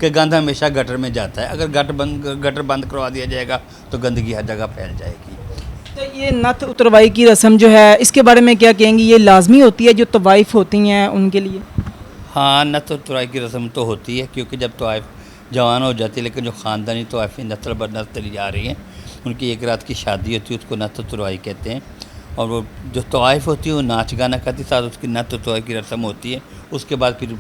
कि गंद हमेशा गटर में जाता है। अगर गटर बंद करवा दिया जाएगा तो गंदगी हर जगह फैल जाएगी। तो ये नथ उतरवाई की रस्म जो है इसके बारे में क्या कहेंगी, ये लाजमी होती है जो तवाइफ होती हैं उनके लिए? हाँ, नस्ल तुराई की रस्म तो होती है, क्योंकि जब तवाइफ जवान हो जाती है, लेकिन जो ख़ानदानी तवाइफें नस्ल बर नस्ल चली जा रही हैं, उनकी एक रात की शादी होती है, उसको नस्ल तुराई कहते हैं। और वो जो तवाइफ होती है वो नाच गाना करती, साथ उसकी नस्ल तुराई की रस्म होती है। उसके बाद फिर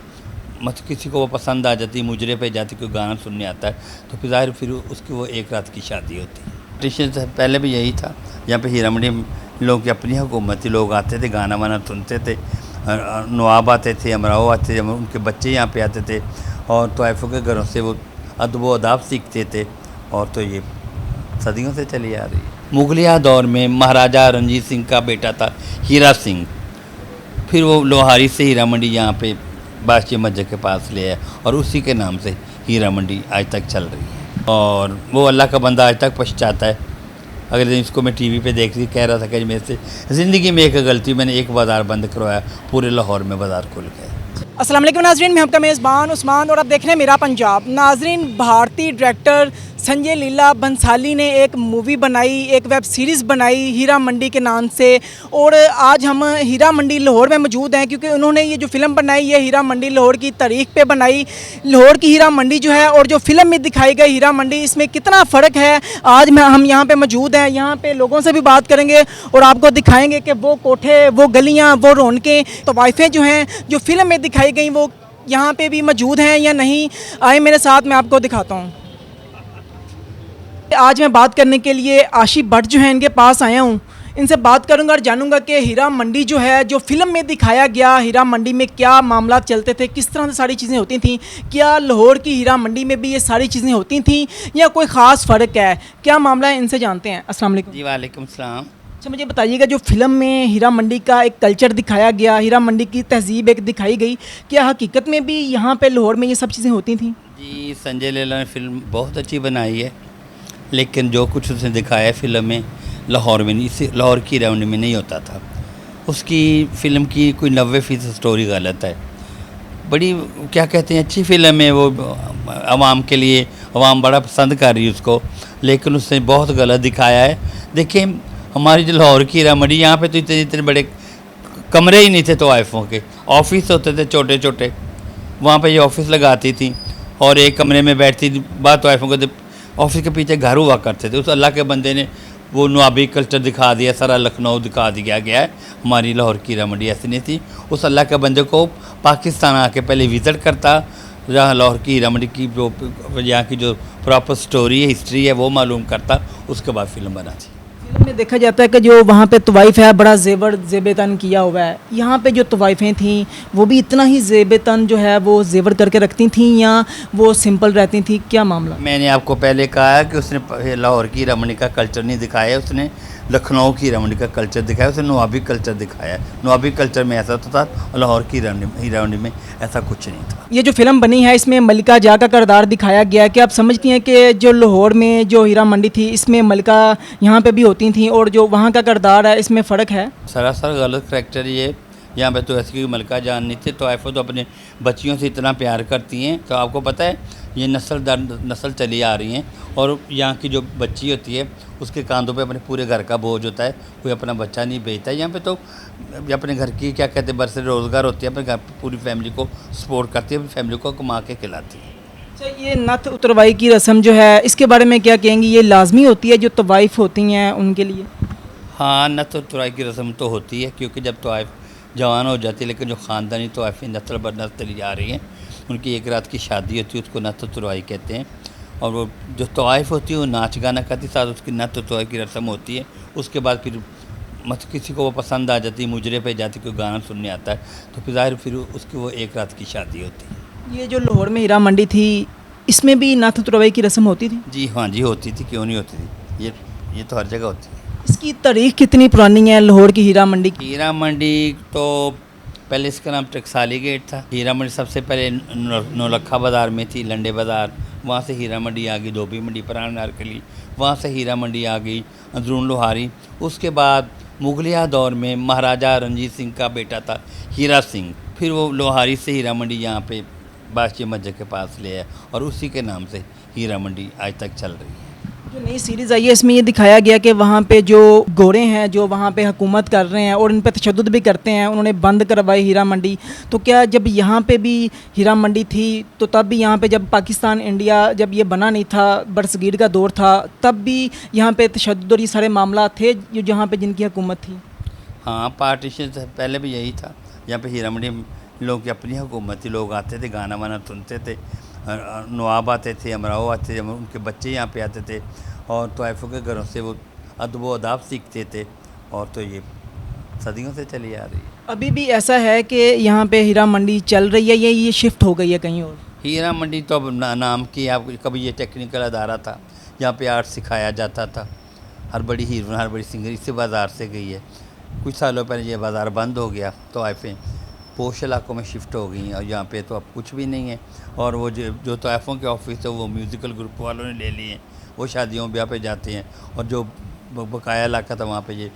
किसी को वो पसंद आ जाती, मुजरे पे जाती, कोई गाना सुनने आता है, तो फिर ज़ाहिर फिर उसकी वो एक रात की शादी होती है। ट्रेडिशन से पहले भी यही था, यहाँ पे हीरा मंडी लोग की अपनी हुकूमत थी, लोग आते थे, गाना वाना सुनते थे, नवाब आते थे, अमराओ आते थे, उनके बच्चे यहाँ पे आते थे, और तवाइफों के घरों से वो अदब व अदाब सीखते थे, और तो ये सदियों से चली आ रही है। मुगलिया दौर में महाराजा रणजीत सिंह का बेटा था हीरा सिंह, फिर वो लोहारी से हीरा मंडी यहाँ पे बादशाह मस्जिद के पास ले आया, और उसी के नाम से हीरा मंडी आज तक चल रही है। और वो अल्लाह का बंदा आज तक पछताता है। अगले दिन इसको मैं टीवी पे देख रही, कह रहा था कि मेरे से ज़िंदगी में एक गलती, मैंने एक बाज़ार बंद करवाया, पूरे लाहौर में बाज़ार खुल गए। अस्सलाम वालेकुम नाजरीन, मैं आपका मेज़बान उस्मान और आप देख रहे हैं मेरा पंजाब। नाजरीन, भारतीय डायरेक्टर संजय लीला बंसाली ने एक मूवी बनाई, एक वेब सीरीज़ बनाई हीरा मंडी के नाम से, और आज हम हीरा मंडी लाहौर में मौजूद हैं क्योंकि उन्होंने ये जो फ़िल्म बनाई है हीरा मंडी लाहौर की तारीख पे बनाई। लाहौर की हीरा मंडी जो है और जो फिल्म में दिखाई गई हीरा मंडी, इसमें कितना फ़र्क है, आज हम यहाँ पे मौजूद हैं। यहाँ पे लोगों से भी बात करेंगे और आपको दिखाएंगे कि वो कोठे, वो गलियाँ, वो रौनकें, तवाइफें जो हैं जो फिल्म में दिखाई गई वो यहाँ पे भी मौजूद हैं या नहीं। आए मेरे साथ, मैं आपको दिखाता हूँ। आज मैं बात करने के लिए आशिफ भट्ट जो है इनके पास आया हूँ, इनसे बात करूंगा और जानूंगा कि हीरा मंडी जो है जो फिल्म में दिखाया गया, हीरा मंडी में क्या मामला चलते थे, किस तरह से सारी चीज़ें होती थी, क्या लाहौर की हीरा मंडी में भी ये सारी चीज़ें होती थी या कोई ख़ास फ़र्क है, क्या मामला है, इनसे जानते हैं। अस्सलाम वालेकुम। जी वालेकुम सलाम। अच्छा, मुझे बताइएगा जो फिल्म में हीरा मंडी का एक कल्चर दिखाया गया, हीरा मंडी की तहजीब एक दिखाई गई, क्या हकीकत में भी यहाँ पे लाहौर में ये सब चीज़ें होती थी? जी, संजय लीला ने फिल्म बहुत अच्छी बनाई है, लेकिन जो कुछ उसने दिखाया है फिल्म में लाहौर में नहीं, इसे लाहौर की हीरा मंडी में नहीं होता था। उसकी फ़िल्म की कोई 90% स्टोरी गलत है। बड़ी क्या कहते हैं, अच्छी फ़िल्म है वो, आवाम के लिए, आवाम बड़ा पसंद कर रही है उसको, लेकिन उसने बहुत गलत दिखाया है। देखिए, हमारी जो लाहौर की हीरा मंडी, यहाँ पे तो इतने इतने बड़े कमरे ही नहीं थे तवाइफों के, ऑफिस होते थे छोटे छोटे, वहाँ पे ये ऑफिस लगाती थी और एक कमरे में बैठती थी। बाद तवाइफों को ऑफिस के पीछे घर हुआ करते थे। उस अल्लाह के बंदे ने वो नवाबी कल्चर दिखा दिया, सारा लखनऊ दिखा दिया गया है। हमारी लाहौर की हीरा मंडी ऐसी नहीं थी। उस अल्लाह के बंदे को पाकिस्तान आके पहले विज़िट करता, जहाँ लाहौर की हीरा मंडी की जो यहाँ की जो प्रॉपर स्टोरी है, हिस्ट्री है, वो मालूम करता, उसके बाद फिल्म बनाती। फिल्म में देखा जाता है कि जो वहाँ पे तवाइफ है बड़ा ज़ेबतन किया हुआ है, यहाँ पे जो तवाइफें थीं वो भी इतना ही ज़ेबतन जो है वो ज़ेवर करके रखती थीं या वो सिंपल रहती थी, क्या मामला? मैंने आपको पहले कहा है कि उसने लाहौर की हीरा मंडी का कल्चर नहीं दिखाया, उसने लखनऊ की हीरा मंडी का कल्चर दिखाया, उसने नवाबी कल्चर दिखाया। नवाबी कल्चर में ऐसा तो था, और लाहौर की हीरा मंडी में ऐसा कुछ नहीं था। ये जो फिल्म बनी है इसमें मलिका जा का किरदार दिखाया गया है, कि आप समझती हैं कि जो लाहौर में जो हीरा मंडी थी इसमें मलिका यहाँ पे भी होती थी और जो वहाँ का किरदार है इसमें फ़र्क है? सरासर गलत करैक्टर ये। यहाँ पे तो ऐसी कोई मलिका जान नहीं थी। तो आइफो तो अपने बच्चियों से इतना प्यार करती हैं, तो आपको पता है ये नस्ल दर नस्ल चली आ रही हैं, और यहाँ की जो बच्ची होती है उसके कांधों पे अपने पूरे घर का बोझ होता है, कोई अपना बच्चा नहीं बेचता। यहाँ पे तो अपने घर की क्या कहते हैं बरसे रोज़गार होती है, अपने घर पूरी फैमिली को सपोर्ट करती है, अपनी फैमिली को कमा के खिलाती है। अच्छा, ये नथ उतरवाई की रस्म जो है इसके बारे में क्या कहेंगी, ये लाजमी होती है जो तवाइफ होती हैं उनके लिए? हाँ, नथ उतरवाई की रस्म तो होती है, क्योंकि जब तवाइफ जवान हो जाती है, लेकिन जो ख़ानदानी तवाइफें नस्ल बर नस्ल चली जा रही हैं, उनकी एक रात की शादी होती है, उसको नथ उतरवाई कहते हैं। और वो जो तवाइफ होती है वो नाच गाना करती, साथ उसकी नथ उतरवाई की रस्म होती है। उसके बाद फिर किसी को वो पसंद आ जाती, मुजरे पे जाती, कोई गाना सुनने आता है, तो फिर ज़ाहिर फिर उसकी वो एक रात की शादी होती है। ये जो लाहौर में हीरा मंडी थी इसमें भी नथ उतरवाई की रस्म होती थी? जी हाँ जी, होती थी, क्यों नहीं होती थी, ये तो हर जगह होती है। इसकी तारीख कितनी पुरानी है लाहौर की हीरा मंडी की? हीरा मंडी तो पहले इसका नाम टकसाली गेट था। हीरा मंडी सबसे पहले नौलखा बाज़ार में थी, लंडे बाज़ार, वहाँ से हीरा मंडी आ गई, धोबी मंडी, पुरान नारकली, वहाँ से हीरा मंडी आ गई, अंदरून लोहारी। उसके बाद मुगलिया दौर में महाराजा रणजीत सिंह का बेटा था हीरा सिंह, फिर वो लोहारी से हीरा मंडी यहाँ पे बादशाह मस्जिद के पास ले है, और उसी के नाम से हीरा मंडी आज तक चल रही है। जो नई सीरीज़ आई है इसमें ये दिखाया गया कि वहाँ पे जो गोरे हैं जो वहाँ पे हुकूमत कर रहे हैं और इन पे तशद्दुद भी करते हैं, उन्होंने बंद करवाई हीरा मंडी। तो क्या जब यहाँ पे भी हीरा मंडी थी तो तब भी यहाँ पे जब पाकिस्तान इंडिया जब ये बना नहीं था, बरसगीर का दौर था, तब भी यहाँ पे तशद्दुद और ये सारे मामला थे जो जहाँ पे जिनकी हुकूमत थी? हाँ, पार्टीशन से पहले भी यही था। यहाँ पे हीरा मंडी लोग की अपनी हुकूमत थी, लोग आते थे, गाना वाना सुनते थे, नवाब आते थे, अमराओ आते थे, उनके बच्चे यहाँ पे आते थे और तोइफ़ों के घरों से वो अदब व अदाब सीखते थे, और तो ये सदियों से चली आ रही है। अभी भी ऐसा है कि यहाँ पे हीरा मंडी चल रही है या ये शिफ्ट हो गई है कहीं और? हीरा मंडी तो अब नाम की, आप कभी ये टेक्निकल अदारा था जहाँ पे आर्ट सिखाया जाता था। हर बड़ी हीरोइन, हर बड़ी सिंगर इसी बाज़ार से गई है। कुछ सालों पहले ये बाज़ार बंद हो गया तो तोइफ़ें पोश इलाकों में शिफ्ट हो गई, और यहाँ पे तो अब कुछ भी नहीं है। और वो जो तोइफ़ों के ऑफिस है वो म्यूज़िकल ग्रुप वालों ने ले लिए हैं, वो शादियों ब्याह पे जाते हैं। और जो बकाया इलाका था वहाँ पे ये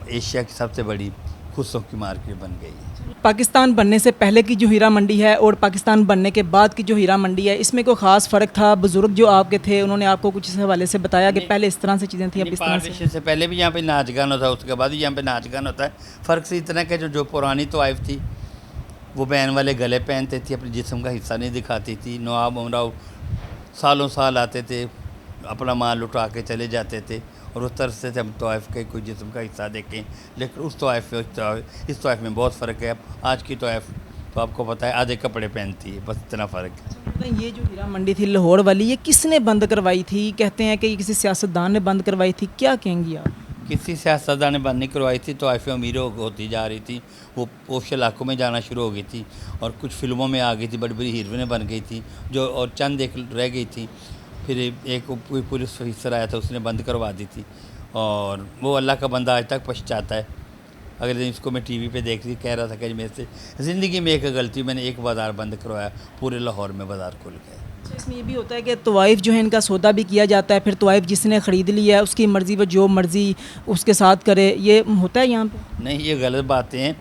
एशिया की सबसे बड़ी खुशों की मार्केट बन गई है। पाकिस्तान बनने से पहले की जो हीरा मंडी है और पाकिस्तान बनने के बाद की जो हीरा मंडी है, इसमें कोई ख़ास फ़र्क था? बुज़ुर्ग जो आपके थे उन्होंने आपको कुछ इस हवाले से बताया कि पहले इस तरह से चीज़ें थी, अब इस तरह से पहले भी यहाँ पे नाच गान होता है, उसके बाद भी यहाँ पे नाच गान होता है। फ़र्क से इतना कि जो पुरानी तोइफ़ थी वो बैन वाले गले पहनते थी, अपने जिस्म का हिस्सा नहीं दिखाती थी। नवाब उमराव सालों साल आते थे, अपना माल लुटा के चले जाते थे, और उस तरह से हम तोइफ़ के कोई जिस्म का हिस्सा देखें। लेकिन उस तोइफ़ में इस तोइफ़ में बहुत फ़र्क है। आज की तोइफ़ तो आपको पता है आधे कपड़े पहनती है, बस इतना फ़र्क है। ये जो हीरा मंडी थी लाहौर वाली, ये किसने बंद करवाई थी? कहते हैं कि ये किसी सियासतदान ने बंद करवाई थी, क्या कहेंगी आप? किसी सियासतदान ने बंद नहीं करवाई थी। तोइफ़ें अमीर होती जा रही थी, वो पोश इलाकों में जाना शुरू हो गई थी, और कुछ फिल्मों में आ गई थी, बड़ी बड़ी हीरोइनें बन गई थी जो, और चंद एक रह गई थी। फिर एक कोई पुलिस ऑफिसर आया था, उसने बंद करवा दी थी, और वो अल्लाह का बंदा आज तक पछताता है। अगले दिन इसको मैं टीवी पे देख रही, कह रहा था कि मेरे से ज़िंदगी में एक गलती, मैंने एक बाज़ार बंद करवाया, पूरे लाहौर में बाज़ार खुल गए। इसमें ये भी होता है कि तोइफ़ जो है इनका सौदा भी किया जाता है, फिर तोइफ़ जिसने ख़रीद लिया है उसकी मर्ज़ी, वो जो मर्ज़ी उसके साथ करे, ये होता है यहाँ पे? नहीं, ये गलत बातें हैं।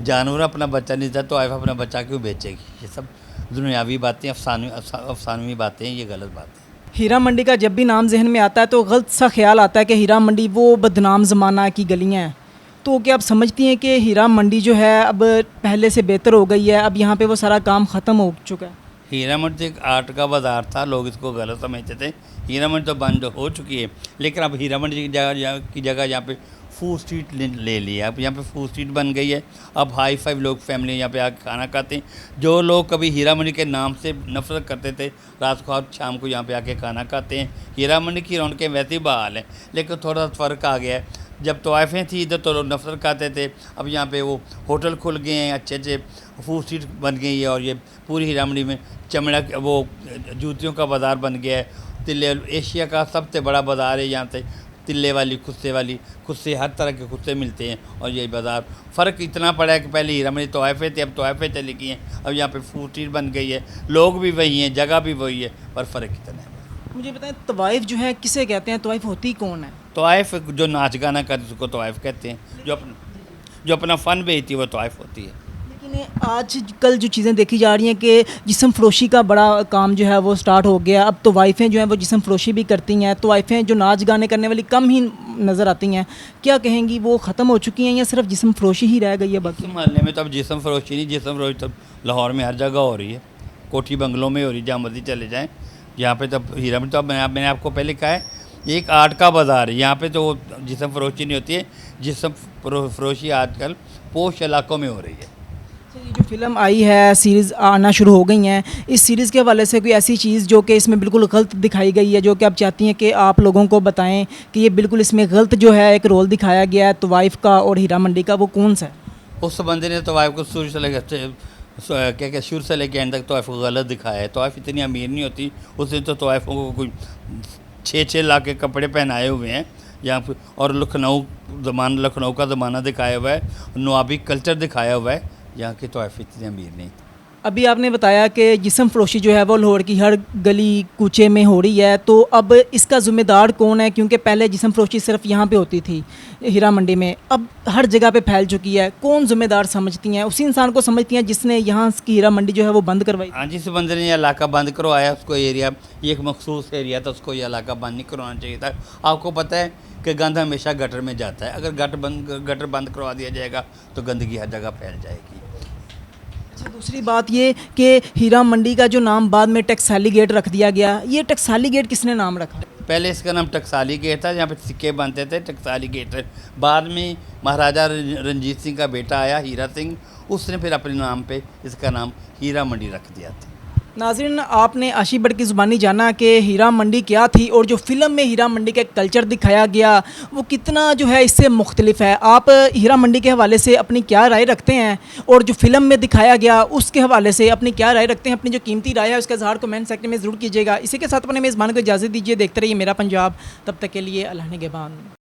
जानवर अपना बच्चा नहीं था, तोइफ़ अपना बच्चा क्यों बेचेगी? ये सब दुनियावी बातें, अफसानवी बातें हैं, ये गलत बातें हैं। हीरा मंडी का जब भी नाम जहन में आता है तो गलत सा ख्याल आता है कि हीरा मंडी वो बदनाम ज़माना की गलियाँ हैं। तो क्या आप समझती हैं कि हीरा मंडी जो है अब पहले से बेहतर हो गई है, अब यहाँ पे वो सारा काम ख़त्म हो चुका है? हीरा मंडी एक आर्ट का बाज़ार था, लोग इसको गलत समझते थे। हीरा मंडी तो बंद हो चुकी है, लेकिन अब हीरा मंडी की जगह यहाँ पे फूड स्ट्रीट ले लिया। अब यहाँ पे फूड स्ट्रीट बन गई है। अब हाई फाइव लोग फैमिली यहाँ पे आके खाना खाते हैं। जो लोग कभी हीरा मंडी के नाम से नफरत करते थे, रात को और शाम को यहाँ पे आके खाना खाते हैं। हीरा मंडी की रौनकें वैसे ही बहाल हैं, लेकिन थोड़ा फ़र्क आ गया है। जब तोइफ़ें थी इधर तो लोग नफरत खाते थे, अब यहाँ पे वो होटल खुल गए हैं, अच्छे अच्छे फूड स्ट्रीट बन गई है, और ये पूरी हीरा मंडी में चमड़ा वो जूतियों का बाज़ार बन गया है। तिल्ले एशिया का सबसे बड़ा बाज़ार है, यहाँ से तिल्ले वाली खुस्से हर तरह के खुस्से मिलते हैं। और ये बाज़ार फ़र्क इतना पड़ा है कि पहले हीरा मंडी तोइफ़ें थे, अब तोइफ़ें चली गई हैं, अब यहाँ पे फूड स्ट्रीट बन गई है, लोग भी वही हैं, जगह भी वही है, पर फ़र्क इतना है। मुझे बताएं तोइफ़ जो है किसे कहते हैं, तोइफ़ होती कौन है? तोइफ़ जो नाच गाना करती उसको तोइफ़ कहते हैं, जो अपना फ़न बेचती है वो तोइफ़ होती है। लेकिन आज कल जो चीज़ें देखी जा रही हैं कि जिस्म फरोशी का बड़ा काम जो है वो स्टार्ट हो गया। अब तोइफ़ें जो हैं वो जिस्म फरोशी भी करती हैं, तोइफ़ें जो नाच गाने करने वाली कम ही नज़र आती हैं। क्या कहेंगी, वो ख़त्म हो चुकी हैं या सिर्फ जिस्म फरोशी ही रह गई है? बाकी मोहल्ले में तो अब जिस्म फरोशी नहीं, जिस्म फरोशी तो लाहौर में हर जगह हो रही है, कोठी बंगलों में हो रही है, जहाँ मर्जी चले जाएँ। यहाँ पे तो हीरा मंडी तो मैंने आपको पहले कहा है एक आर्ट का बाज़ार है। यहाँ पे तो जिस्म फरोशी नहीं होती है, जिस्म फरोशी आजकल पोश इलाकों में हो रही है। ये जो फिल्म आई है, सीरीज़ आना शुरू हो गई हैं, इस सीरीज़ के हवाले से कोई ऐसी चीज़ जो कि इसमें बिल्कुल गलत दिखाई गई है, जो कि आप चाहती हैं कि आप लोगों को बताएं कि ये बिल्कुल इसमें गलत जो है एक रोल दिखाया गया है तोइफ़ का और हीरा मंडी का, वो कौन सा है? उस बंदे ने तोइफ़ को शुरू से लेकर क्या शुरू से लेकर एंड तक तोइफ़ को गलत दिखाया है। तोइफ़ इतनी अमीर नहीं होती, उसने तो तोइफ़ों को कोई 6-6 लाख के कपड़े पहनाए हुए हैं यहाँ पर, और लखनऊ का ज़माना दिखाया हुआ है, नवाबी कल्चर दिखाया हुआ है। यहाँ की तोइफ़ इतनी अमीर नहीं। अभी आपने बताया कि जिस्म फरोशी जो है वो लाहौर की हर गली कूचे में हो रही है, तो अब इसका ज़िम्मेदार कौन है? क्योंकि पहले जिस्म फरोशी सिर्फ यहाँ पे होती थी हीरा मंडी में, अब हर जगह पे फैल चुकी है। कौन ज़िम्मेदार समझती हैं? उसी इंसान को समझती हैं जिसने यहाँ की हीरा मंडी जो है वो बंद करवाई। हाँ, जिस बंदे ने ये इलाका बंद करवाया उसको एरिया, ये एक मखसूस एरिया था, उसको ये इलाका बंद नहीं करवाना चाहिए था। आपको पता है कि गंद हमेशा गटर में जाता है, अगर गटर बंद करवा दिया जाएगा तो गंदगी हर जगह फैल जाएगी। अच्छा, दूसरी बात ये कि हीरा मंडी का जो नाम बाद में टकसाली गेट रख दिया गया, ये टकसाली गेट किसने नाम रखा? पहले इसका नाम टकसाली गेट था, जहाँ पे सिक्के बनते थे, टकसाली गेट। बाद में महाराजा रंजीत सिंह का बेटा आया हीरा सिंह, उसने फिर अपने नाम पे इसका नाम हीरा मंडी रख दिया था। नाज़रीन, आपने आशी भट्ट की ज़ुबानी जाना कि हीरा मंडी क्या थी और जो फ़िल्म में हीरा मंडी का कल्चर दिखाया गया वो कितना जो है इससे मुख्तलिफ है। आप हीरा मंडी के हवाले से अपनी क्या राय रखते हैं और जो फ़िल्म में दिखाया गया उसके हवाले से अपनी क्या राय रखते हैं? अपनी जो कीमती राय है उसका इज़हार कमेंट सेक्शन में ज़रूर कीजिएगा। इसी के साथ अपने मेज़बान को इजाज़त दीजिए। देखते रहिए मेरा पंजाब, तब तक के लिए अल्लाह निगहबान।